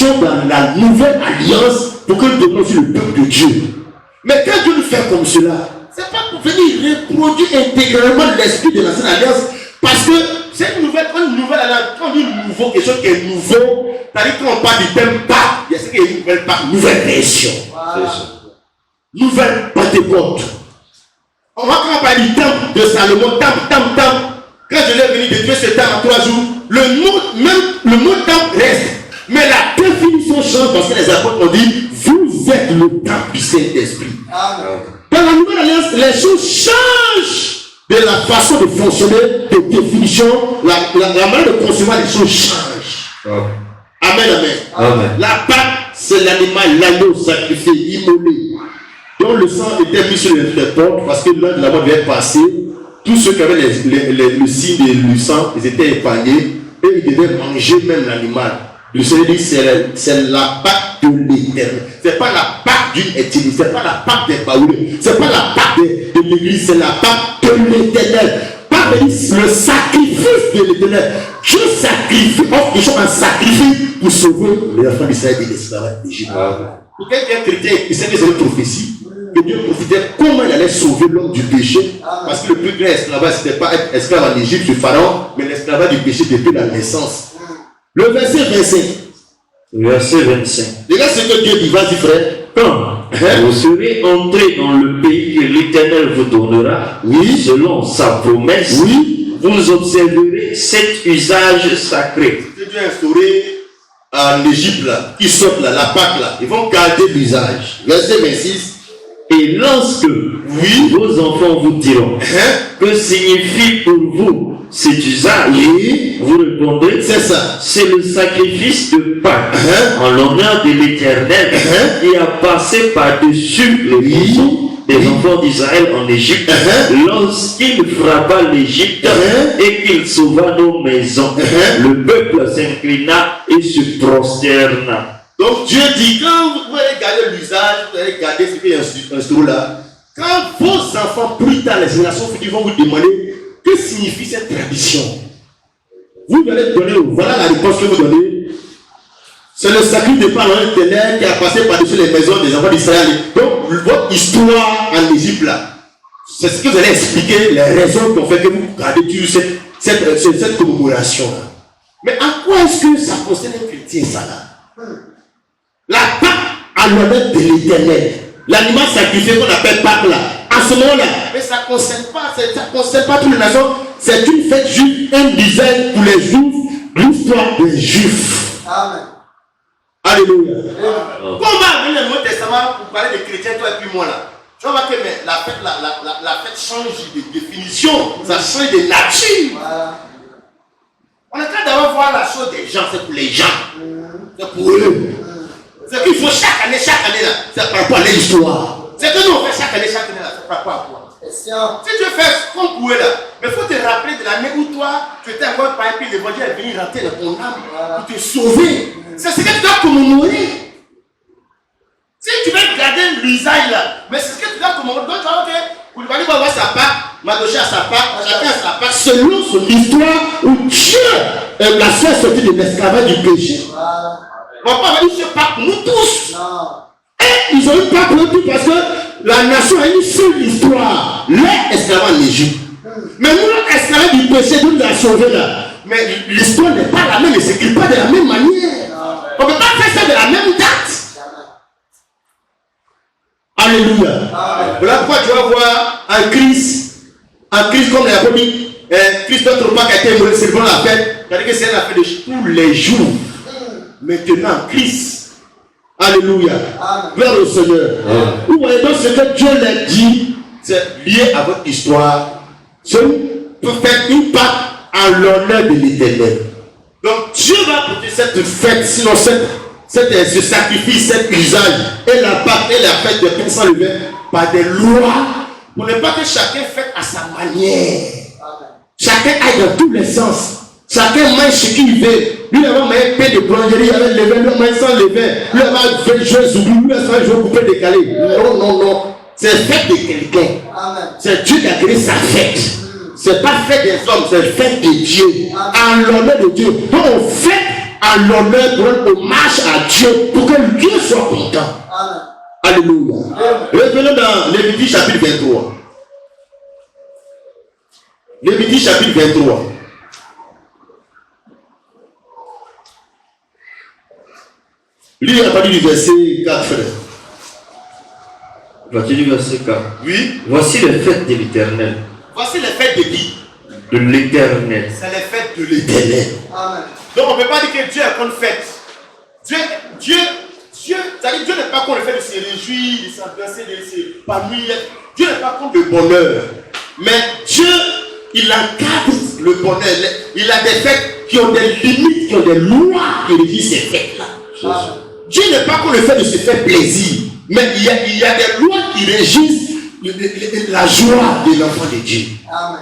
dans la nouvelle alliance pour que nous devons aussi le peuple de Dieu. Mais quand Dieu nous fait comme cela, c'est pas pour venir reproduire intégralement l'esprit de l'ancienne alliance, parce que c'est une nouvelle alliance. Quand on dit nouveau, quelque chose qui est nouveau, c'est-à-dire quand on parle du thème Pâques, il y a ce qui est une nouvelle Pâques, nouvelle création. Voilà. Nouvelle Pentecôte. Quand on parle du temple de Salomon, temple, quand je l'ai venu détruire ce temple en 3 jours, le mot temple reste. Mais la définition change parce que les apôtres ont dit, vous êtes le temple du Saint-Esprit. Dans la nouvelle alliance, les choses changent de la façon de fonctionner, de définition, la manière de concevoir les choses change. Amen. La Pâque, c'est l'animal, l'agneau sacrifié, immolé, dont le sang était mis sur les portes parce que l'un de la mort devait passer. Tous ceux qui avaient le signe du sang, ils étaient épargnés et ils devaient manger même l'animal. Le Seigneur dit c'est la Pâque de l'éternel. Ce n'est pas la Pâque d'une ethnie, ce n'est pas la Pâque des Baoulés, ce n'est pas la Pâque de l'église, c'est la Pâque de l'éternel. Pâque le sacrifice de l'éternel. Dieu sacrifie, offre des choses en sacrifice pour sauver les enfants d'Israël de l'esclavage d'Égypte. Pour quelqu'un chrétien, il sait que c'est une prophétie. Que Dieu profitait comment il allait sauver l'homme du péché. Parce que le plus grand esclavage, ce n'était pas être esclave en Égypte, sur Pharaon, mais l'esclavage du péché depuis la naissance. Le verset 25. Verset 25. Regarde ce que Dieu dit, vas-y frère. Quand vous serez entrés dans le pays que l'Éternel vous donnera, selon sa promesse, vous observerez cet usage sacré. Que Dieu a instauré en Égypte, là, qui sortent là, la Pâque là, ils vont garder l'usage. Verset 26. Et lorsque vos enfants vous diront que signifie pour vous cet usage, vous répondrez, c'est ça, c'est le sacrifice de Pâques en l'honneur de l'Éternel qui a passé par-dessus les maisons des enfants d'Israël en Égypte lorsqu'il frappa l'Égypte et qu'il sauva nos maisons. Le peuple s'inclina et se prosterna. Donc Dieu dit, quand vous allez garder l'usage, vous allez garder ce qui est instauré là, quand vos enfants plus tard, les générations futures vont vous demander que signifie cette tradition, vous allez donner, voilà la réponse que vous donnez. C'est le sacrifice de parents éternel qui a passé par-dessus les maisons des enfants d'Israël. Donc votre histoire en Égypte là, c'est ce que vous allez expliquer, les raisons qui ont fait que vous gardez toujours cette commémoration là. Mais à quoi est-ce que ça concerne un chrétien ça là? La Pâque à l'honneur de l'Éternel. L'animal sacrifié qu'on appelle Pâque là. À ce moment-là, mais ça ne concerne pas toutes les nations. C'est une fête juive, un design pour les Juifs, l'histoire des Juifs. Amen. Alléluia. Comment on va le Nouveau Testament pour parler des chrétiens, toi et puis moi là? Tu vas voir que mais la fête change de définition, ça change de nature. Voilà. On est en train d'avoir voir la chose des gens, c'est pour les gens. C'est pour eux. C'est qu'il faut chaque année là, c'est par rapport à l'histoire. C'est que nous on fait chaque année là, c'est par rapport à quoi? Si tu veux faire comme pour eux là, mais il faut te rappeler de l'année où toi, tu étais encore par puis l'évangile est venu rentrer dans ton âme pour te sauver. C'est ce que tu dois commémorer. Si tu veux garder l'usage là, mais c'est ce que tu dois commémorer. Donc tu vas voir que Koulibaly va avoir sa part, Madoché a sa part, chacun a sa part, selon son histoire où Dieu l'a fait sortir de l'esclavage du péché. On va pas dire ce pas pour nous tous. Et ils ont eu pas pour eux tous parce que la nation a une seule histoire. Les esclaves en Égypte. Mais nous, l'esclavage du péché, nous l'a sauvé là. Mais l'histoire n'est pas la même, elle ne s'écrit pas de la même manière. On ne peut pas faire ça de la même date. Alléluia. Voilà pourquoi tu vas voir un Christ comme l'apôtre dit, Christ notre Pâques a été mort, c'est bon la fête. C'est-à-dire que c'est la fête de tous les jours. Maintenant, Christ. Alléluia. Gloire au Seigneur. Vous voyez donc ce que Dieu l'a dit, c'est lié à votre histoire. Je peux faire une Pâque en l'honneur de l'Éternel. Donc Dieu va porter cette fête, sinon ce sacrifice, cet usage, et la Pâque et la fête de pain sans levain par des lois, pour ne pas que chacun fasse à sa manière. Chacun aille dans tous les sens. Chacun mange ce qu'il veut. Lui, il va manger un pain de boulangerie avec le levain, lui, mange sans levain. Lui, il va jouer zoubou, lui, il va jouer coupé décalé. Non. C'est fête de quelqu'un. C'est Dieu qui a créé sa fête. C'est pas fête des hommes, c'est fête de Dieu. En l'honneur de Dieu. Donc, on fête à l'honneur pour rendre hommage à Dieu, pour que Dieu soit content. Amen. Alléluia. Revenons dans Lévitique chapitre 23. Lévitique chapitre 23. Lui a parlé du verset 4, frère. Vas-tu du verset 4? Oui. Voici les fêtes de l'Éternel. Voici les fêtes de qui? De l'Éternel. C'est les fêtes de l'Éternel. Amen. Donc on ne peut pas dire que Dieu est contre fête. Dieu n'est pas contre le fait de se réjouir, de s'embrasser, de s'épanouir. Dieu n'est pas contre le bonheur. Mais Dieu, il encadre le bonheur. Il a des fêtes qui ont des limites, qui ont des lois qui régissent ces fêtes-là. Dieu n'est pas contre le fait de se faire plaisir. Mais il y a des lois qui régissent la joie de l'enfant de Dieu. Amen.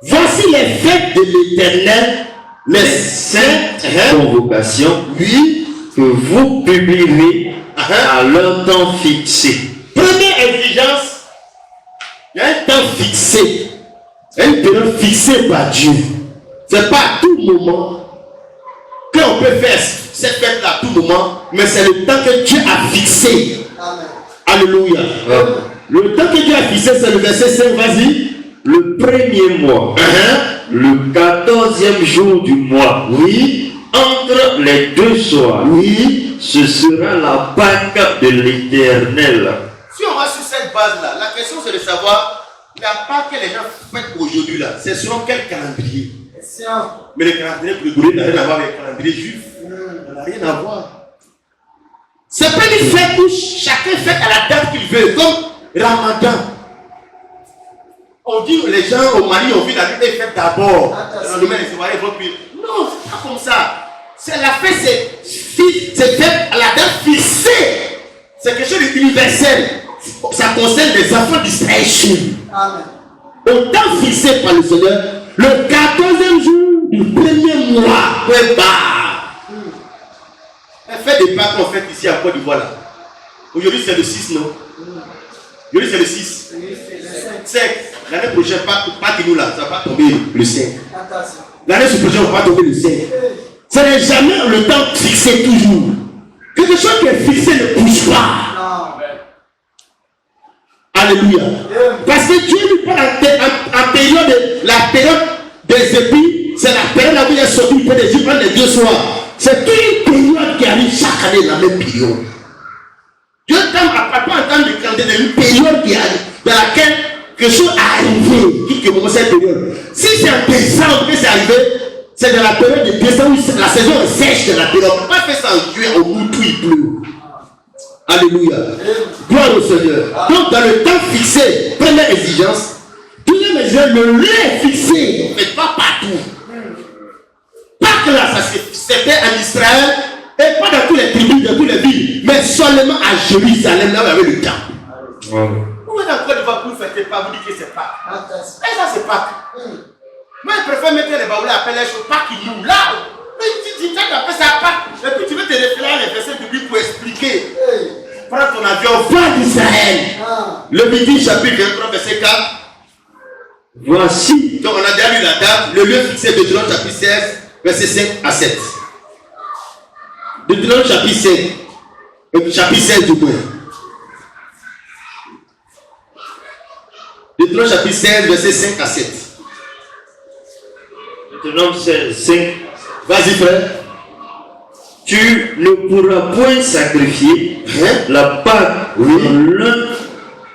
Voici les fêtes de l'Éternel, les saintes convocations, oui, que vous publierez à leur temps fixé. Première exigence, il y a un temps fixé, une période fixée par Dieu. Ce n'est pas à tout moment qu'on peut faire cette fête-là à tout moment, mais c'est le temps que Dieu a fixé. Amen. Alléluia. Amen. Le temps que Dieu a fixé, c'est le verset 5, vas-y. Le premier mois, le 14e jour du mois, oui, entre les deux soirs, oui, ce sera la Pâque de l'Éternel. Si on va sur cette base-là, la question c'est de savoir la Pâque que les gens fêtent aujourd'hui là, c'est selon quel calendrier? Mais le calendrier grégorien n'a rien à voir avec le calendrier juif. Ça n'a rien à voir. C'est pas une fête où chacun fête à la date qu'il veut, comme Ramadan. On dit les gens au Mali ont vu la vie des fêtes d'abord. Dans le domaine des soirées, non, c'est pas comme ça. C'est la fête, c'est fait à la date fixée. C'est quelque chose d'universel. Ça concerne les enfants d'Israël. Amen. Au temps fixé par le Seigneur, le 14e jour du premier mois, la fête des Pâques qu'on fait ici à Côte d'Ivoire. Aujourd'hui c'est le 6, non? Aujourd'hui c'est le 6. 5. L'année prochaine, Pâques nous là, ça va tomber le 5. L'année prochaine, on va tomber le 5. Ce n'est jamais le temps fixé toujours. Quelque chose qui est fixé ne bouge pas. Alléluia. Parce que Dieu lui parle en période, la période des épis, c'est la période où il est sorti du pays d'Égypte les 2 soirs. C'est une période qui arrive chaque année, la même période. Dieu ne pas entendre le calendrier d'une période qui arrive, dans laquelle quelque chose est arrivé, qui commence cette période. Si c'est en décembre que c'est arrivé, c'est dans la période de décembre où la saison est sèche de la période. On ne peut pas faire ça en juillet, au bout où il pleut. Alléluia. Gloire au Seigneur. Donc dans le temps fixé, première exigence, deuxième exigence, le lieu est fixé. Mais pas partout. Pas que là, c'était en Israël, et pas dans tous les tribus, dans toutes les villes, mais seulement à Jérusalem, là où il y avait le temple. Vous êtes en Côte d'Ivoire pour fêter pas, vous dites que c'est Pâques. Et ça c'est Pâques. Moi je préfère mettre les baoulés à appeler les choses Pâques qui nous là. Mais tu appelles ça Pâques. Et puis tu veux te référer à les versets bibliques pour expliquer. Prends ton avion, va d'Israël. Lévitique chapitre 23 verset 4. Voici. Donc on a déjà lu la date. Le lieu fixé de Deutéronome chapitre 16 verset 5 à 7. Deutéronome chapitre 5. Chapitre 16 du moins. Deutéronome chapitre 16, verset 5 à 7. Deutéronome 16, 5. Vas-y, frère. Tu ne pourras point sacrifier la Pâque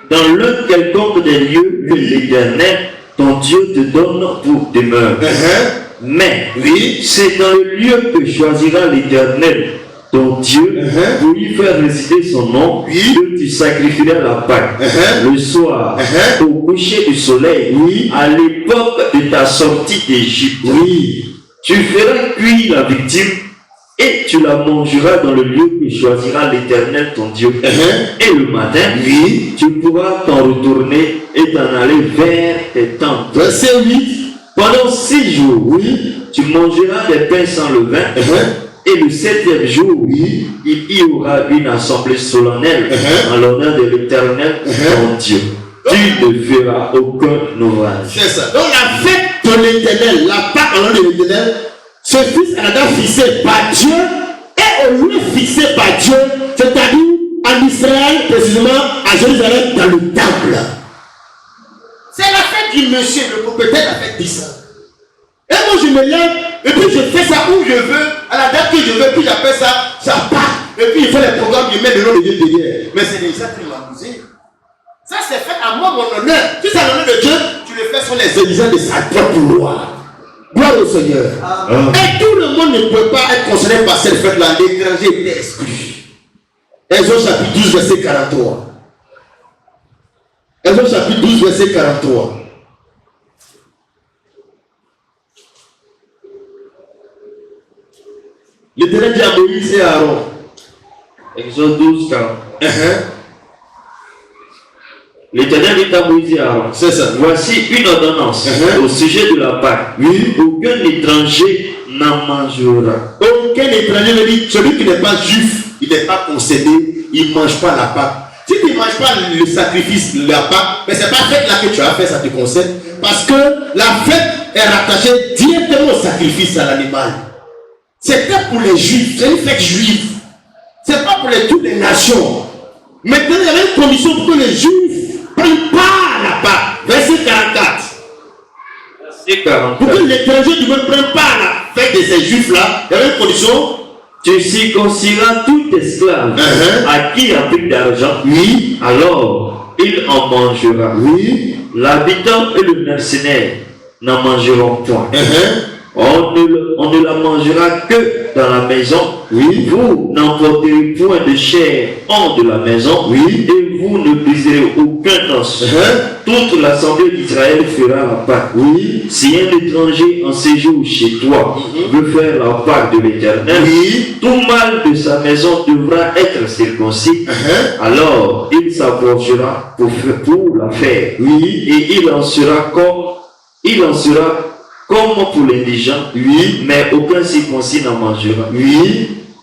dans l'un quelconque des lieux que l'Éternel, ton Dieu, te donne pour demeure. Mais c'est dans le lieu que choisira l'Éternel, ton Dieu, pour y faire résider son nom, que tu sacrifieras la Pâque le soir, au coucher du soleil, à l'époque de ta sortie d'Égypte. Tu feras cuire la victime et tu la mangeras dans le lieu que choisira l'Éternel, ton Dieu. Et le matin, tu pourras t'en retourner et t'en aller vers tes tentes. Verset 8. Pendant 6 jours, tu mangeras des pains sans levain. Et le 7e jour, il y aura une assemblée solennelle en l'honneur de l'Éternel, ton Dieu. Tu ne feras aucun ouvrage. C'est ça. Donc la fête de l'Éternel, la Pâque en l'honneur de l'Éternel, ce fils en Adam fixé par Dieu et au lieu fixé par Dieu, c'est-à-dire en Israël, précisément à Jérusalem, dans le temple. C'est la fête du monsieur, le propriétaire a fait ça. Et moi je me lève, et puis je fais ça où je veux, à la date que je veux, puis j'appelle ça part. Et puis il fait les programmes, je mets le nom de Dieu derrière. Mais c'est déjà qui m'a abusé. Ça c'est fait à moi, mon honneur. Si c'est l'honneur de Dieu, tu le fais sur les exigences de sa propre loi. Gloire au Seigneur. Et tout le monde ne peut pas être concerné par cette fête-là. L'étranger était exclu. Exode chapitre 12, verset 43. Exode chapitre 12, verset 43. L'Éternel dit à Moïse et à Aaron. Exode 12, 40. L'Éternel dit à Moïse et à Aaron. C'est ça. Voici une ordonnance au sujet de la Pâque. Oui. Aucun étranger n'en mangera. Aucun étranger ne dit, celui qui n'est pas juif, il n'est pas concédé, il ne mange pas la Pâque. Si tu ne manges pas le sacrifice, la Pâque, mais ce n'est pas la fête là que tu as fait, ça te concerne. Parce que la fête est rattachée directement au sacrifice à l'animal. C'était pour les juifs, c'est une fête juive. Ce n'est pas pour toutes les nations. Maintenant, il y avait une condition pour que les juifs prennent part à la Pâque. Verset 44. Verset 44. Pour que l'étranger ne prenne pas à la fête de ces juifs-là, il y avait une condition. Tu circonciras tout esclave à qui il a pris d'argent. Oui. Alors, il en mangera. Oui. L'habitant et le mercenaire n'en mangeront point. On ne la mangera que dans la maison. Oui. Vous n'emporterez point de chair hors de la maison. Oui. Et vous ne briserez aucun os. Toute l'assemblée d'Israël fera la Pâque. Oui. Si un étranger en séjour chez toi veut faire la Pâque de l'Éternel, tout mâle de sa maison devra être circoncis. Alors il s'approchera pour la faire. Oui. Et il en sera comme pour l'indigent, mais aucun circoncis n'en mangera.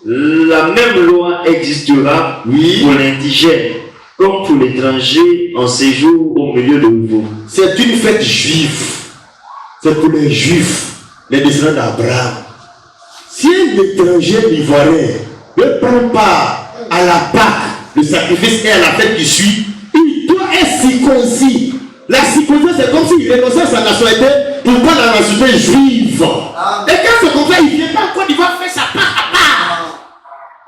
La même loi existera pour l'indigène, comme pour l'étranger en séjour au milieu de vous. C'est une fête juive. C'est pour les juifs, les descendants d'Abraham. Si un étranger ivoirien ne prend part à la Pâque, le sacrifice et à la fête qui suit, il doit être circoncis. La circoncision, c'est comme s'il renonçait à sa nationalité pour prendre la nationalité juive. Et quand c'est comme ça, il ne vient pas en Côte d'Ivoire faire sa part à part.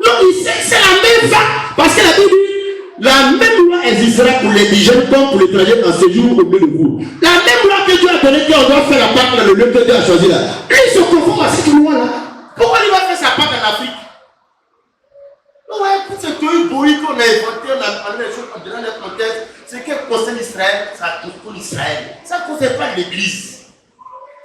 Non, c'est la même chose. Parce que la Bible dit, la même loi existera pour l'indigène comme pour l'étranger en séjour au milieu de vous. La même loi que Dieu a donnée qu'on doit faire la part dans le lieu que Dieu a choisi là. Lui, il se conforme à cette loi-là. Pourquoi il va faire sa part en Afrique? Ouais, c'est que le bruit qu'on a inventé, on a parlé des choses comme dans les contextes. Ce qui concerne Israël, ça concerne Israël. Ça ne concerne pas l'Église.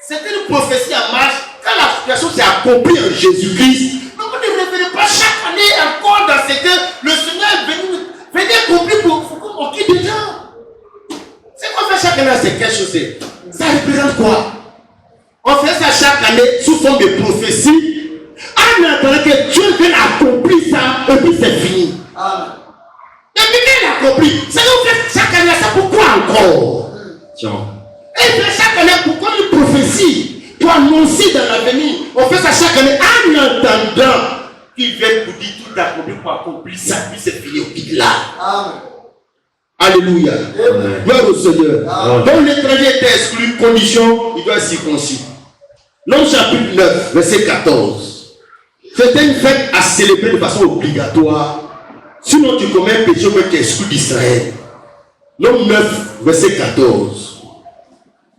C'était une prophétie en marche. Quand la situation s'est accomplie en Jésus-Christ, donc on ne révèle pas chaque année encore dans ce que le Seigneur venait accomplir pour qui des gens. C'est qu'on fait chaque année, c'est quelque chose. Ça représente quoi? On fait ça chaque année sous forme de prophétie. En attendant que Dieu vienne accomplir ça, et puis c'est fini. Amen. Et puis il a accompli. Ça nous fait chaque année, ça pourquoi encore? Et puis chaque année, pourquoi une prophétie pour annoncer dans l'avenir? On fait ça chaque année en attendant qu'il vienne pour dire tout accompli pour accomplir ça, puis c'est fini au pic là. Amen. Alléluia. Gloire au Seigneur. Donc l'étranger était exclu, condition, il doit être circoncis. Nom chapitre 9, verset 14. C'était une fête à célébrer de façon obligatoire. Sinon tu commets un péché, tu es exclu d'Israël. Nom 9, verset 14.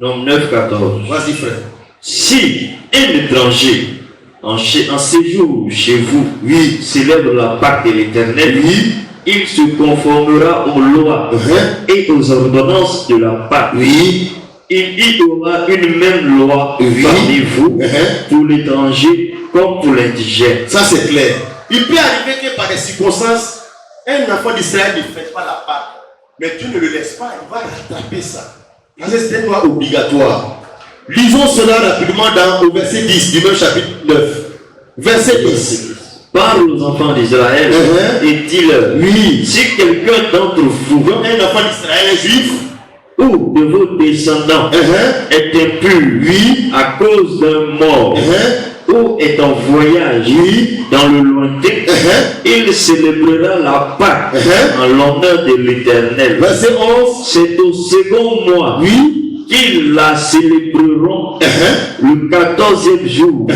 Nom 9, 14. Vas-y frère. Si un étranger en séjour chez vous, célèbre la Pâque de l'Éternel, il se conformera aux lois et aux ordonnances de la Pâque. Il y aura une même loi parmi vous pour l'étranger comme pour l'indigène. Ça c'est clair. Il peut arriver que par des circonstances, un enfant d'Israël ne fait pas la Pâque. Mais Dieu ne le laisse pas, il va rattraper ça. Parce que c'est une loi obligatoire. Lisons cela rapidement au verset 10 du même chapitre 9. Verset 10. Parle aux enfants d'Israël et dis-leur, si quelqu'un d'entre vous, un enfant d'Israël juif, ou de vos descendants est impur à cause d'un mort, ou est en voyage dans le lointain, il célébrera la Pâque en l'honneur de l'Éternel. Verset 11. C'est au second mois qu'ils la célébreront le 14e jour.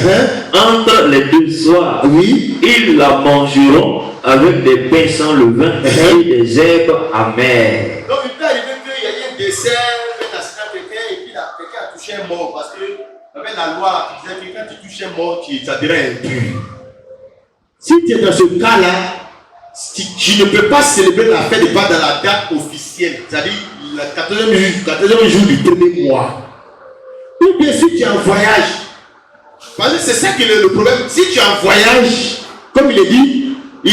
Entre les deux soirs, ils la mangeront avec des pains sans levain et des herbes amères. Donc il peut arriver qu'il y ait un dessert, un assassinat quelqu'un, et puis quelqu'un a touché un mort, parce que avec la loi qui disait que quand tu touches un mort, ça devient impur. Si tu es dans ce cas-là, tu ne peux pas célébrer la fête de Pâques dans la date officielle, c'est-à-dire le 14e jour du premier mois. Ou bien si tu es en voyage, parce que c'est ça qui est le problème. Si tu es en voyage, comme il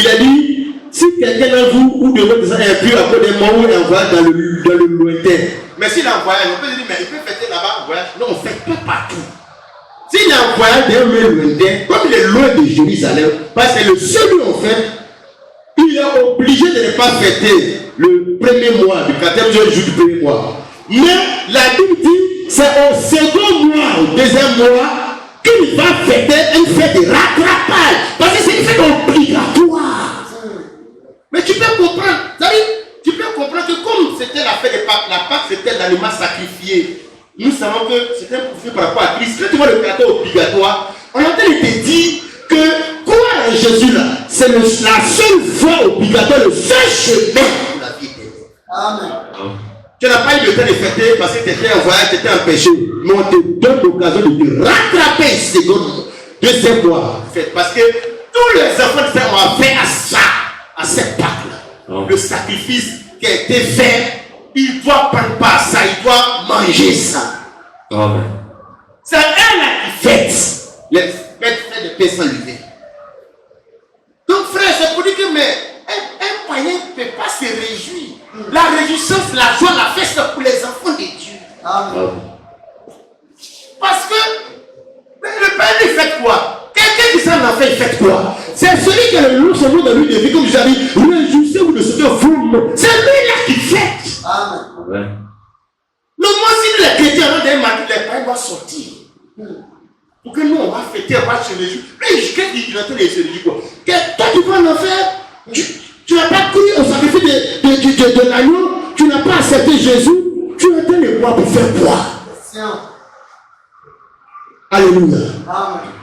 a dit, si quelqu'un d'entre vous ou de votre descendants est impur à cause des morts ou en voyage dans le lointain. Mais s'il est en voyage, on peut dire, mais il peut fêter là-bas en voyage. Non, on ne fête pas partout. S'il est en voyage dans le lointain, comme il est loin de Jérusalem, parce que c'est le seul lieu en fait, il est obligé de ne pas fêter le premier mois, le 14e jour du premier mois. Mais la Bible dit, c'est au second mois, au deuxième mois, qu'il va fêter une fête de rattrapage. Parce que c'est une fête obligatoire. Mais tu peux comprendre, tu peux comprendre que comme c'était la fête de Pâques, la Pâque c'était l'animal sacrifié. Nous savons que c'était un profil par rapport à Christ. Quand tu vois le caractère obligatoire, on est en train de te dire que croire en Jésus là, c'est la seule voie obligatoire, le seul chemin pour la vie éternelle. Amen. Tu n'as pas eu le temps de fêter parce que tu étais en voyage, tu étais en péché. Mais on te donne l'occasion de te rattraper deuxième mois. Parce que tous les enfants de frère ont affaire à ça, à cette Pâque-là. Le sacrifice qui a été fait, il doit prendre part à ça, il doit manger ça. Amen. C'est elle qui fête les fêtes de paix sans lever. Donc frère, c'est pour dire que un païen ne peut pas se réjouir. La réjouissance, la joie, la fête, c'est pour les enfants de Dieu. Amen. Parce que le Père il fait quoi? Quelqu'un qui s'en en fait, il fait quoi? C'est celui qui a le loup, son nom de lui de vie, comme je l'ai dit, réjouissez-vous de ce que vous. C'est lui-là qui fait. Amen. Le mois si les chrétiens ont des matins, les païens vont sortir. Pour que nous, on va fêter, on va se réjouir. Mais qu'est-ce qu'il est en train de se réjouir quoi? Toi, tu vas en faire. Tu n'as pas cru au sacrifice de l'agneau. Tu n'as pas accepté Jésus. Tu es en train de boire pour faire quoi? Alléluia.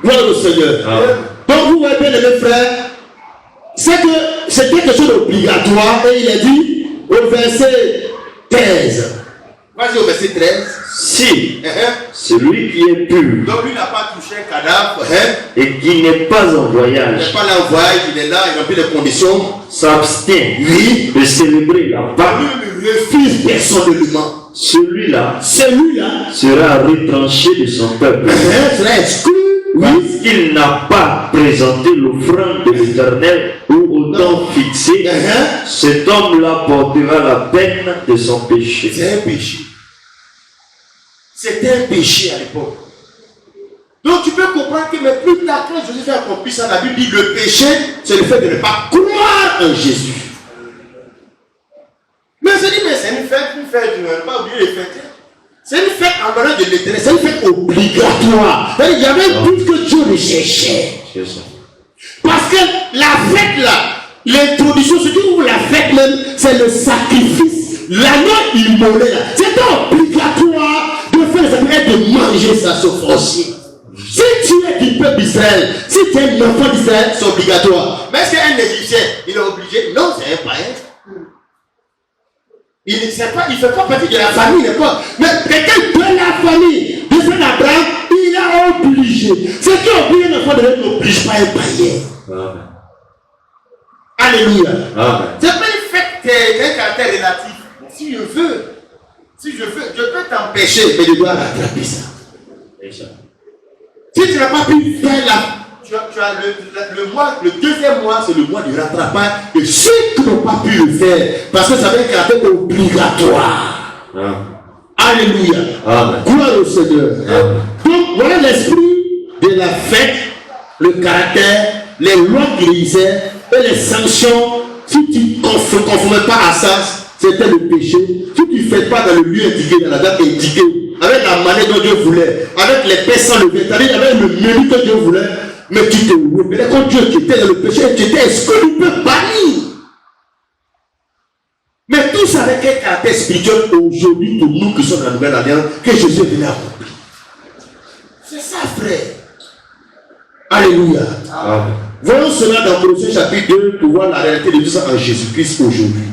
Gloire au Seigneur. Amen. Donc vous voyez bien les frères, c'est que c'est quelque chose d'obligatoire. Et il a dit au verset 13. Vas-y au verset 13. Si celui qui est pur, donc lui n'a pas touché un cadavre, et qui n'est pas en voyage, il n'est pas là en voyage, il est là, il remplit les conditions, s'abstient de célébrer la Pâque, lui refuse personnellement. Celui-là sera retranché de son peuple, sera exclu, parce qu'il n'a pas présenté l'offrande de l'Éternel ou au temps fixé. Cet homme-là portera la peine de son péché. C'est un péché. C'était un péché à l'époque. Donc tu peux comprendre que mais plus tard, quand Jésus a accompli ça, la Bible dit le péché, c'est le fait de ne pas croire en Jésus. Mais je dis, mais c'est une fête, je ne vais pas oublier les fêtes. C'est une fête en l'honneur de l'Éternel, c'est une fête obligatoire. Il y avait un but que Dieu recherchait. Parce que la fête là, l'introduction, ce que vous la fête même, c'est le sacrifice. L'agneau immolé là, c'est obligatoire de faire le sacrifice et de manger ça sur forcier. Si tu es du peuple d'Israël, si tu es un enfant d'Israël, c'est obligatoire. Mais est-ce qu'un Égyptien, il est obligé? Non, c'est un païen. Il ne fait pas partie de la famille, d'accord? Mais quelqu'un de la famille, de son Abraham, il est obligé. Ce qui oblige un enfant de Dieu n'oblige pas un païen. Amen. Alléluia. Amen. C'est pas une fête qui a un caractère relatif. Si je veux, je peux t'empêcher, mais je dois rattraper ça. Si tu n'as pas pu faire tu as le mois, le deuxième mois, c'est le mois du rattrapage de ceux qui n'ont pas pu le faire. Parce que ça veut dire un caractère obligatoire. Amen. Alléluia. Amen. Gloire au Seigneur. Amen. Donc voilà l'esprit de la fête, le caractère, les lois qui disaient et les sanctions. Si tu ne te conformes pas à ça, c'était le péché. Si tu ne fais pas dans le lieu indiqué, dans la date indiquée, avec la manière dont Dieu voulait, avec les pains sans levain, c'est-à-dire avec le menu que Dieu voulait, mais tu te rebellais contre Dieu, tu étais dans le péché, tu étais exclu du peuple banni. Mais tout ça avec un caractère spirituel aujourd'hui pour nous qui sommes dans la nouvelle alliance, que Jésus est venu accomplir. C'est ça, frère. Alléluia. Amen. Voyons cela dans Colossiens chapitre 2 pour voir la réalité de tout ça en Jésus-Christ aujourd'hui.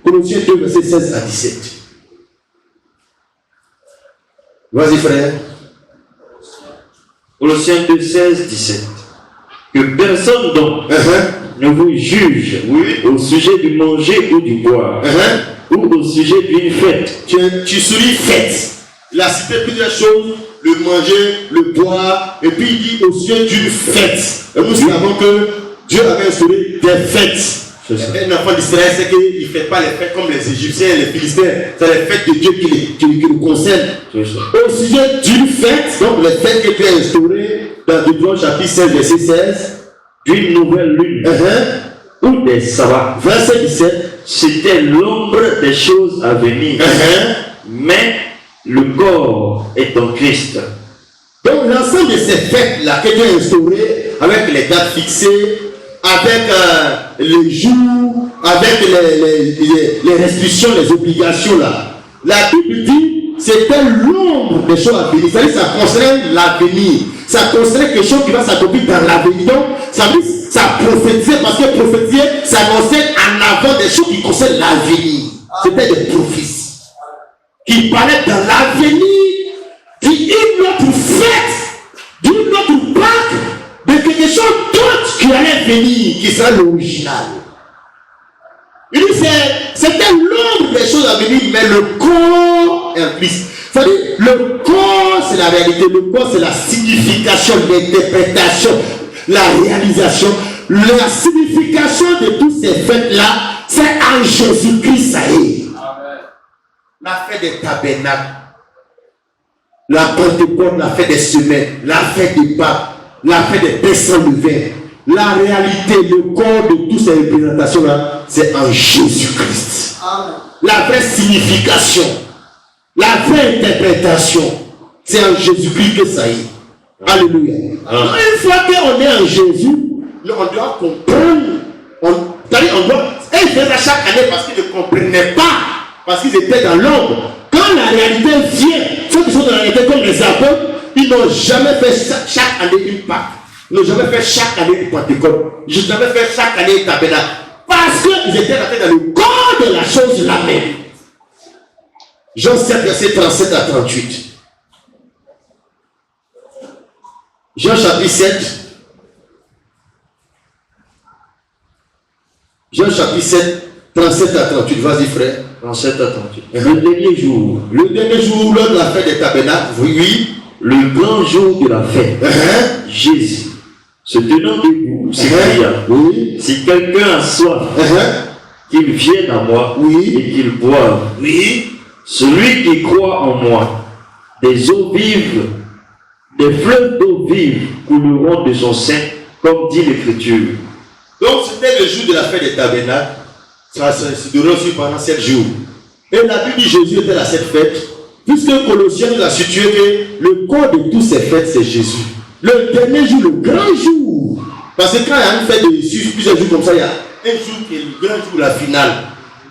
Colossiens 2, versets 16 à 17. Vas-y, frère. Colossiens 2, 16, 17. Que personne donc ne vous juge au sujet du manger ou du boire, ou au sujet d'une fête. Tu souris fête. Il a cité plusieurs choses, le manger, le boire, et puis il dit au sujet d'une fête. Et nous savons que Dieu avait instauré des fêtes. Un enfant d'Israël, c'est qu'il ne fait pas les fêtes comme les Égyptiens et les Philistins. C'est les fêtes de Dieu qui le concernent. Au sujet d'une fête, donc les fêtes que Dieu a instaurées dans Deutéronome chapitre 16, verset 16, d'une nouvelle lune, ou des sabbats. Verset 17, c'était l'ombre des choses à venir. Mais le corps est en Christ. Donc l'ensemble de ces fêtes-là que Dieu a instaurées, avec les dates fixées, avec les jours, avec les restrictions, les obligations là. La Bible dit c'était l'ombre des choses à venir. C'est-à-dire ça concerne l'avenir. Ça concerne quelque chose qui va s'accomplir dans l'avenir. Donc ça prophétisait, parce que prophétiser, ça annonçait en avant des choses qui concernent l'avenir. C'était des prophéties qui parlaient dans l'avenir d'une autre fête, d'une autre Pâque, de quelque chose d'autre qui allait venir, qui sera l'original. Il dit c'était l'ombre des choses à venir, mais le corps est en Christ. C'est-à-dire, le corps c'est la réalité, le corps c'est la signification, l'interprétation, la réalisation, la signification de toutes ces fêtes-là, c'est en Jésus-Christ, ça y est. La fête des tabernacles, la Pentecôte, la fête des semaines, la fête des Pâques, la fête des pains sans levain. La réalité, le corps de toutes ces représentations-là, c'est en Jésus-Christ. La vraie signification, la vraie interprétation, c'est en Jésus-Christ que ça y est. Alléluia. Une fois qu'on est en Jésus, on doit comprendre. C'est-à-dire, on doit. Et ils faisaient ça chaque année parce qu'ils ne comprenaient pas, parce qu'ils étaient dans l'ombre. Quand la réalité vient, ceux qui sont dans la réalité comme les apôtres, ils n'ont jamais fait chaque année une Pâque. Ils n'ont jamais fait chaque année une Pentecôte. Ils n'ont jamais fait chaque année une tabernacle. Parce qu'ils étaient rentrés dans le corps de la chose la même. Jean 7, verset 37 à 38. Jean chapitre 7. Jean chapitre 7, 37 à 38. Vas-y, frère. 37 à 38. Le dernier jour. Le dernier jour, lors de la fête des tabernacles, oui. Le grand jour de la fête. Jésus, se tenant debout, s'écria, oui. Si quelqu'un a soif, qu'il vienne à moi et qu'il boive. Oui. Celui qui croit en moi, des eaux vives, des fleuves d'eau vive couleront de son sein, comme dit l'Écriture. Donc c'était le jour de la fête des tabernacles. Ça se déroule aussi pendant 7 jours. Et la Bible dit Jésus était à cette fête, puisque Colossiens nous a situé que le corps de toutes ces fêtes, c'est Jésus. Le dernier jour, le grand jour. Parce que quand il y a une fête de plusieurs jours comme ça, il y a un jour qui est le grand jour, la finale.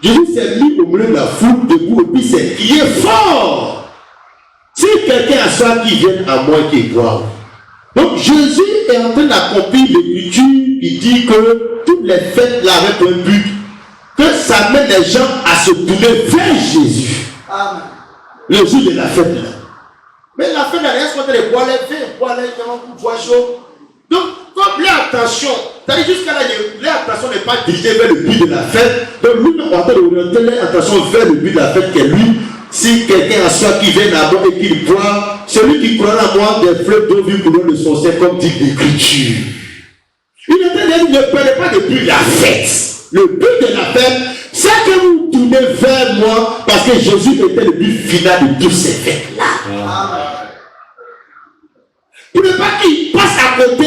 Jésus s'est mis au milieu de la foule debout et puis s'est crié fort. Si quelqu'un a soif, qui vienne à moi et qui boive. Donc Jésus est en train d'accomplir l'écriture qui dit que toutes les fêtes là avec un but, que ça mène les gens à se tourner vers Jésus. Amen. Le jour de la fête là. Mais la fête là, il y a les bois, les vins, bois, les bois chaud. Donc, comme l'attention, c'est-à-dire jusqu'à là, l'attention n'est pas dirigée vers le but de la fête. Donc, lui, on va orienter l'attention vers le but de la fête qui est lui. Si quelqu'un a soif qui vient à moi et qu'il boit, celui qui croit en moi, des fleuves d'eau vive couleront de son sein, comme dit l'Écriture. Il ne parlait pas depuis la fête. Le but de la fête, c'est que vous tournez vers moi, parce que Jésus était le but final de toutes ces fêtes-là. Pour ne pas qu'il passe à côté,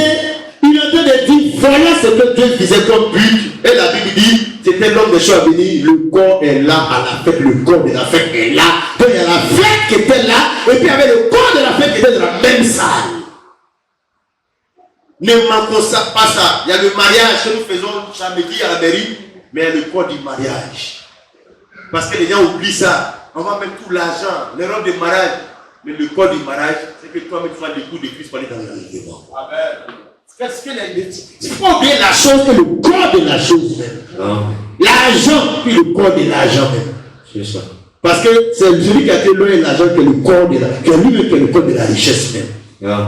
il est est en train de dire, voilà ce que Dieu disait comme but. Et la Bible dit, c'était l'homme des choses à venir. Le corps est là à la fête. Le corps de la fête est là. Donc il y a la fête qui était là. Et puis il y avait le corps de la fête qui était dans la même salle. Ne manquons ça, pas ça. Il y a le mariage que nous faisons samedi à la mairie. Mais il y a le corps du mariage. Parce que les gens oublient ça. On va mettre tout l'argent, les robes de mariage. Mais le corps du mariage, c'est que toi-même tu fasses les coups de Christ pour aller dans l'enlèvement. Amen. C'est pas oublier la chose que le corps de la chose même. L'argent puis le corps de l'argent même. C'est ça. Parce que c'est celui qui a été loin de l'argent que le corps de la, que lui-même que le corps de la richesse même.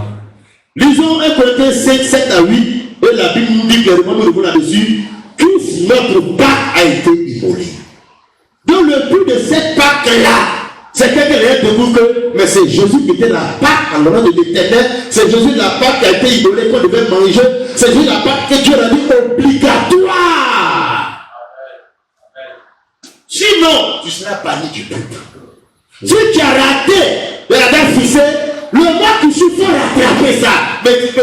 Lisons 1 Corinthiens 5, 7 à 8. Et la Bible nous dit clairement, nous devons là-dessus, tous notre Pâque a été immolé. Donc le but de cette Pâque-là, c'est que quelqu'un découvre que, mais c'est Jésus qui était la Pâque en l'honneur de l'Éternel. C'est Jésus la Pâque qui a été immolé qu'on devait manger. C'est Jésus la Pâque que Dieu a dit obligatoire. Sinon, tu seras banni du peuple. Si tu as raté la date fixée, le mois qui suit, il faut rattraper ça. Mais tu peux,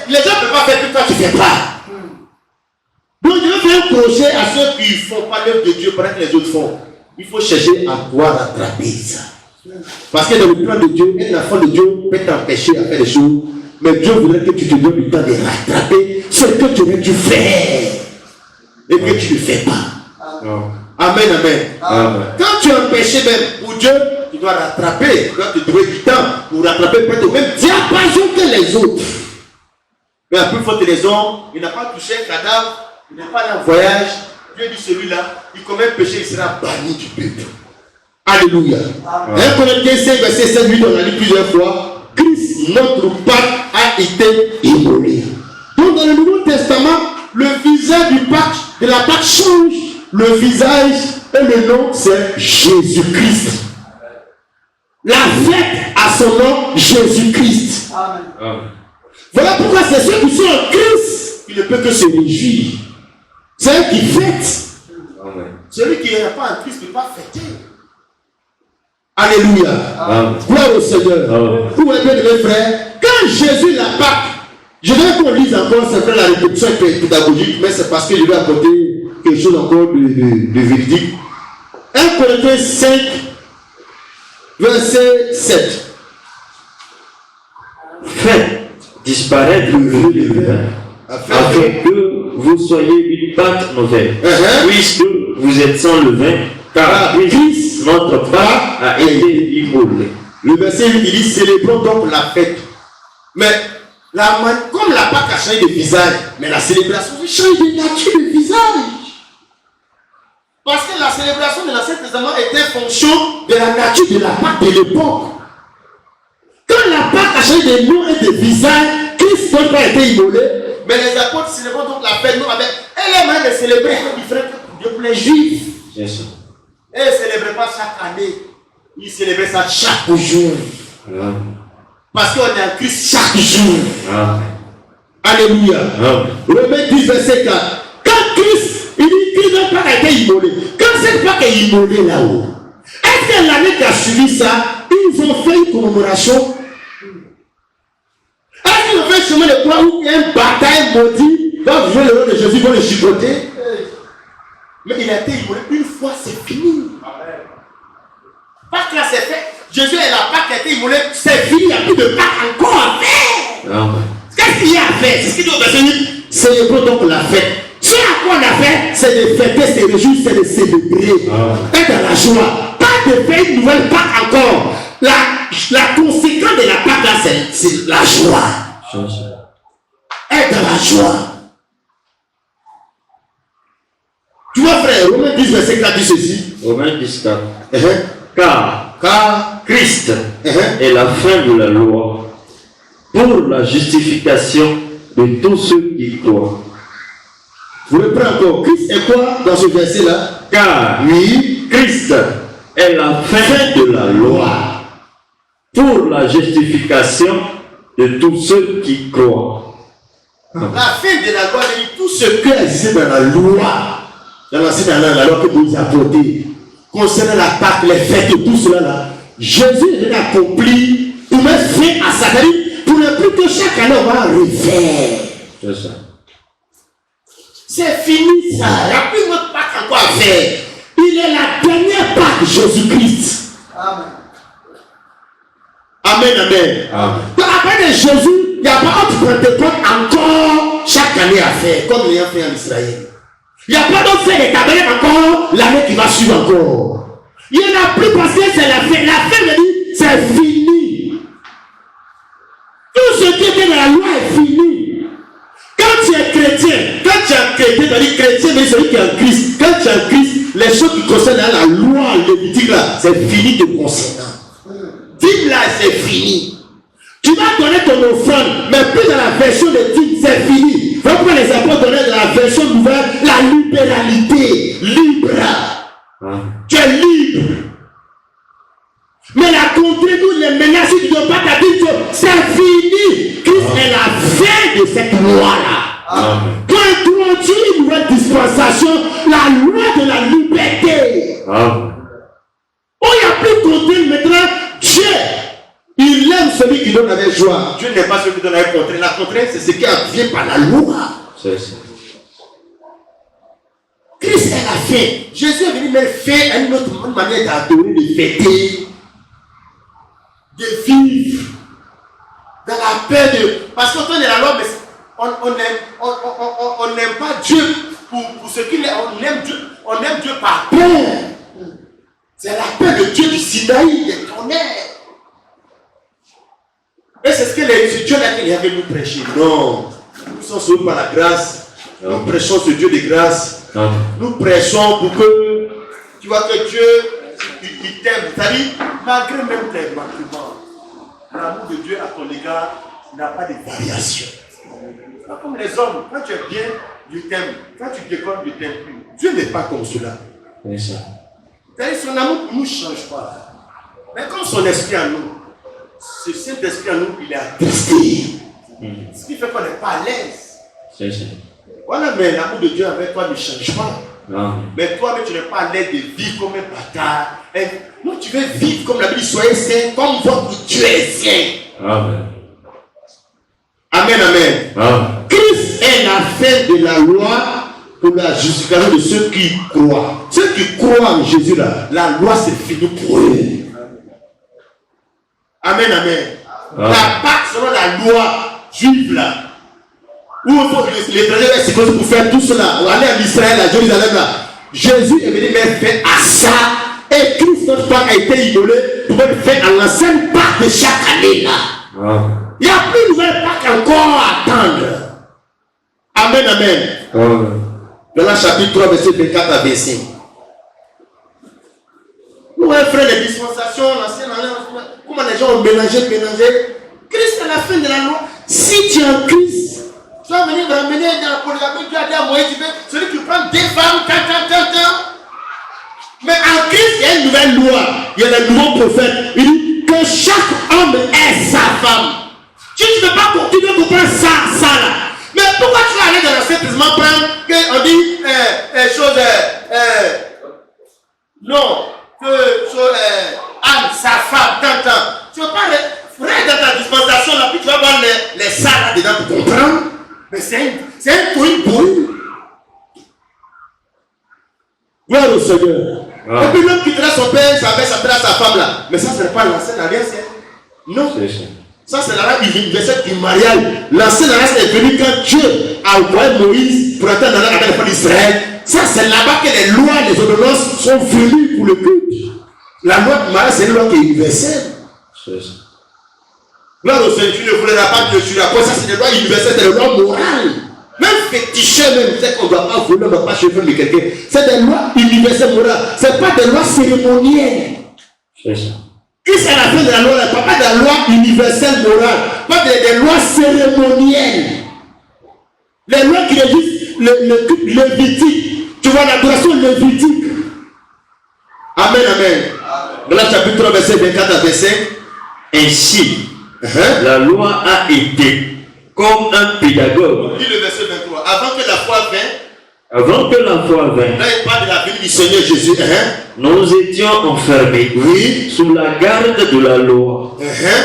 les gens ne peuvent pas faire que toi tu ne fais pas. Donc je vais faire un crochet à ceux qui ne font pas l'œuvre de Dieu pendant que les autres font. Il faut chercher à pouvoir rattraper ça. Parce que dans le plan de Dieu, un enfant de Dieu peut t'empêcher à faire des choses, mais Dieu voudrait que tu te donnes le temps de rattraper ce que tu aurais dû faire et que tu ne fais pas. Amen, amen. Amen. Quand tu es empêché même pour Dieu, tu dois rattraper, tu dois te trouver du temps pour rattraper peut-être au même diapason que les autres. Mais à plus forte raison, il n'a pas touché un cadavre, il n'est pas allé en voyage. Dieu dit celui-là, il commet un péché, il sera banni du peuple. Alléluia. 1 Corinthiens 5, verset 7, 8, on a lu plusieurs fois. Christ, notre Pâque, a été immolé. Donc dans le Nouveau Testament, le visage du Pâque, de la Pâque change. Le visage et le nom, c'est Jésus-Christ. La fête a son nom, Jésus-Christ. Amen. Voilà pourquoi c'est ceux qui sont en Christ qui ne peut que se réjouir. C'est eux qui fêtent. Celui qui n'est pas en Christ ne peut pas fêter. Alléluia. Gloire au Seigneur. Vous voyez bien, mes frères, quand Jésus la Pâque, je vais qu'on lise encore, c'est vrai, la répétition est pédagogique, mais c'est parce que je vais apporter quelque chose encore de véridique. 1 Corinthiens 5, verset 7. Faites disparaître le vœu de levain, afin que vous soyez une Pâque nouvelle, puisque vous êtes sans levain, car Christ, notre Pâque, a été immolé. Le verset 8 il dit, célébrons donc la fête. Mais comme la Pâque a changé de visage, mais la célébration change de nature de visage. Parce que la célébration de l'Ancien Testament était fonction de la nature de la Pâque de l'époque. Quand la Pâque a changé de nom et de visage, Christ n'a pas été immolé, mais les apôtres célébrent donc la fête. Et les mains de célébrer sont différentes pour les Juifs. Et ils ne célébraient pas chaque année, ils célébraient ça chaque jour. Parce qu'on est en Christ chaque jour. Alléluia. Romains 10, verset 4. Quand Christ, il dit qu'il n'a pas été immolé. Quand cette Pâque est immolée là-haut, est-ce que l'année qui a suivi ça, ils ont fait une commémoration? Est-ce qu'ils ont fait un chemin de croix où il y a une bataille maudite, va jouer le rôle de Jésus pour le chicoter? Mais il a été immolé une fois, c'est fini. Pâque là, c'est fait. Jésus est la Pâque qui a été immolée, c'est fini, il n'y a plus de Pâque encore à faire. Qu'est-ce qu'il y a à faire? C'est ce qu'il dit au verset 8. Célébrons donc la fête. Ce à quoi on a fait, c'est de fêter, c'est de réjouir, c'est de célébrer. Être dans la joie. Pas de faire une nouvelle Pâque encore. La conséquence de la Pâque là, c'est la joie. Être dans la joie. Tu vois, frère, Romains 10, verset 4 dit ceci. Romains 10, 4. Car Christ est la fin de la loi pour la justification de tous ceux qui croient. Vous reprenez encore. Christ est quoi dans ce verset-là? Car Christ est la fin de la loi pour la justification de tous ceux qui croient. La fin de la loi, c'est tout ce qui existe dans la loi. Dans la loi que vous avez votée. Concernant la Pâque, les fêtes et tout cela là. Jésus est accompli pour mettre fin à ça. Pour ne plus que chaque année on va refaire. C'est ça. C'est fini ça. Il n'y a plus votre Pâques encore à faire. Il est la dernière Pâques de Jésus-Christ. Amen. Amen, amen. Amen. Donc après de Jésus, il n'y a pas autre Pentecôte encore chaque année à faire, comme l'ayant fait en Israël. Il n'y a pas d'autre fête des tabernacles encore l'année qui va suivre encore. Il n'y en a plus parce que c'est la fête. La fête veut dire c'est fini. Tout ce qui était dans la loi est fini. Quand tu es chrétien, c'est-à-dire chrétien, mais celui qui est en Christ, quand tu es en Christ, les choses qui concernent la loi lévitique là, c'est fini de concernant. Dîme là, c'est fini. Tu vas donner ton offrande, mais plus dans la version de dîme, c'est fini. Faut pas les apôtres donner dans la version nouvelle la libéralité. Libre. Tu es libre. Mais la contrée, nous, les menaces, si tu ne donnes pas ta dîme, c'est fini. Christ est la fin de cette loi-là. Quand tu introduis une nouvelle dispensation, la loi de la liberté. Oh, il n'y a plus de contrainte maintenant. Dieu, il aime celui qui donne avec joie. Dieu n'est pas celui qui donne avec contrainte. La contrainte, c'est ce qui vient par la loi. C'est ça. Christ est la fin. Jésus est venu mettre fin à une autre manière d'adorer, de fêter, de vivre dans la paix de. Parce qu'on est la loi, mais on n'aime pas Dieu pour ce qu'il est. On aime Dieu par paix. C'est la paix de Dieu du Sinaï, des tonnerres. Et c'est ce que les Dieu là qu'il avait nous prêcher. Non. Nous sommes sauvés par la grâce. Nous prêchons ce Dieu de grâce. Nous prêchons pour que tu vois que Dieu il t'aime. C'est-à-dire, malgré même tes manquements, l'amour de Dieu à ton égard n'a pas de variation. C'est pas comme les hommes. Quand tu es bien, Dieu t'aime. Quand tu déconnes, Dieu t'aime plus. Dieu n'est pas comme cela. C'est ça. C'est-à-dire, son amour pour nous ne change pas. Mais comme son esprit en nous, ce Saint-Esprit en nous, il est attristé. Ce qui fait qu'on n'est pas à l'aise. C'est ça. Voilà, mais l'amour de Dieu avec toi ne change pas. Non. Mais toi, mais tu n'es pas à l'aise de vivre comme un bâtard. Non, tu veux vivre comme la Bible, soyez saint, comme votre Dieu est saint. Amen. Amen, amen. Amen. Christ est la fin de la loi pour la justification de ceux qui croient. Ceux qui croient en Jésus, là, la loi c'est fini pour eux. Amen, amen. La Pâque selon la loi juive là, où il faut que l'étranger va se poser pour faire tout cela, ou aller en Israël, à Jérusalem là. Jésus est venu mettre fin à ça, et Christ notre Pâque a été immolé pour mettre fin à l'ancienne Pâque de chaque année là. Il n'y a plus de nouvelle Pâque encore à attendre. Amen, amen. Dans le chapitre 3, verset 24 à 25. Nous, frère, les dispensations, l'ancienne année, comment les gens ont mélangé. Christ est la fin de la loi. Si tu es en Christ, tu vas venir ramener dans la polygamie, tu as dit à Moïse, celui qui prend des femmes, mais en Christ, il y a une nouvelle loi. Il y a le nouveau prophète. Il dit que chaque homme est sa femme. Tu ne veux pas comprendre ça là. Mais pourquoi tu vas aller dans l'Ancien Testament prendre qu'on dit non, Anne, sa femme, tant. Tu ne veux pas rester dans ta dispensation là, puis tu vas voir les salles là-dedans pour comprendre. Mais c'est un bruit. Gloire au Seigneur. Et puis l'homme quittera son père, sa mère, sa femme là. Mais ça, ce n'est pas l'ancienne alliance. Non. Ça, c'est la loi universelle du mariage. L'ancienne alliance est venue quand Dieu a envoyé Moïse pour entrer dans la terre d'Israël. Ça, c'est là-bas que les lois, les ordonnances sont venues pour le culte. La loi du mariage, c'est une loi qui est universelle. Gloire au Seigneur, tu ne voudras pas que tu la vois. Ça, c'est des lois universelles, c'est des lois morales. Même féticheur, même, tu sais qu'on ne doit pas voler, on ne doit pas cheveux de quelqu'un. C'est des lois universelles morales. Ce n'est pas des lois cérémonielles. C'est ça. Christ est la fin de la loi, pas de la loi universelle morale, pas des lois cérémonielles. Les lois qui régissent le culte lévitique. Tu vois l'adoration lévitique. Amen, amen. Dans le chapitre 3, verset 24 à 25. Ainsi, la loi a été comme un pédagogue. Dis le verset 23. Avant que la foi vienne. Avant que la foi vienne. Là, il parle de la venue du Seigneur Jésus. Nous étions enfermés sous la garde de la loi,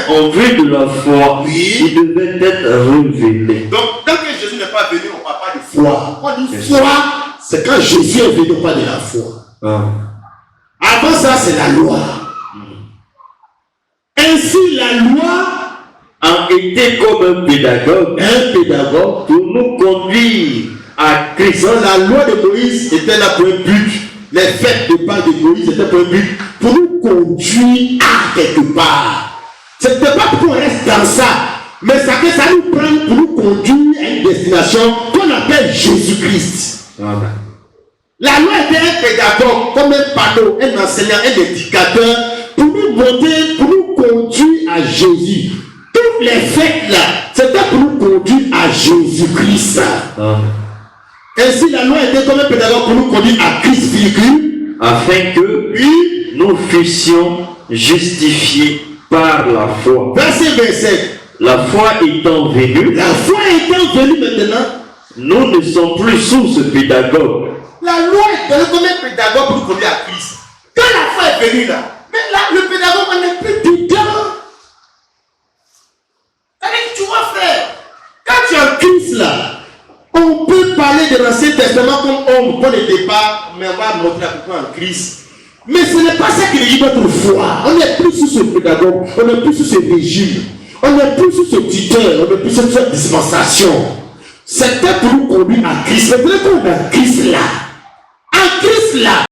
en vue de la foi qui devait être révélée. Donc, tant que Jésus n'est pas venu, on ne parle pas de foi. On dit foi, c'est quand Jésus est venu, on parle de la foi. Avant ça, c'est la loi. Ainsi, la loi a été comme un pédagogue pour nous conduire à Christ. La loi de Moïse était là pour un but. Les fêtes de Pâques de Moïse étaient pour un but. Pour nous conduire à quelque part. Ce n'était pas pour qu'on reste dans ça. Mais ça nous prend pour nous conduire à une destination qu'on appelle Jésus-Christ. La loi était un pédagogue, comme un panneau, un enseignant, un éducateur, pour nous montrer, pour nous conduire à Jésus. Toutes les fêtes là, c'était pour nous conduire à Jésus-Christ. Ainsi, la loi était comme un pédagogue pour nous conduire à Christ, afin que nous fussions justifiés par la foi. Verset 27. La foi étant venue, maintenant, nous ne sommes plus sous ce pédagogue. La loi est venue comme un pédagogue pour nous conduire à Christ. Quand la foi est venue là, mais là, le pédagogue, on n'est plus dedans. Allez, tu vois, frère, quand tu as Christ là, on peut parler de l'Ancien Testament comme homme, point de départ, mais on va montrer à peu près en Christ. Mais ce n'est pas ça qui régit notre foi. On n'est plus sous ce pédagogue, on n'est plus sous ce régime, on n'est plus sous ce tuteur, on n'est plus sous cette dispensation. C'était pour nous conduire à Christ. Mais vous qu'on a Christ là. En Christ là.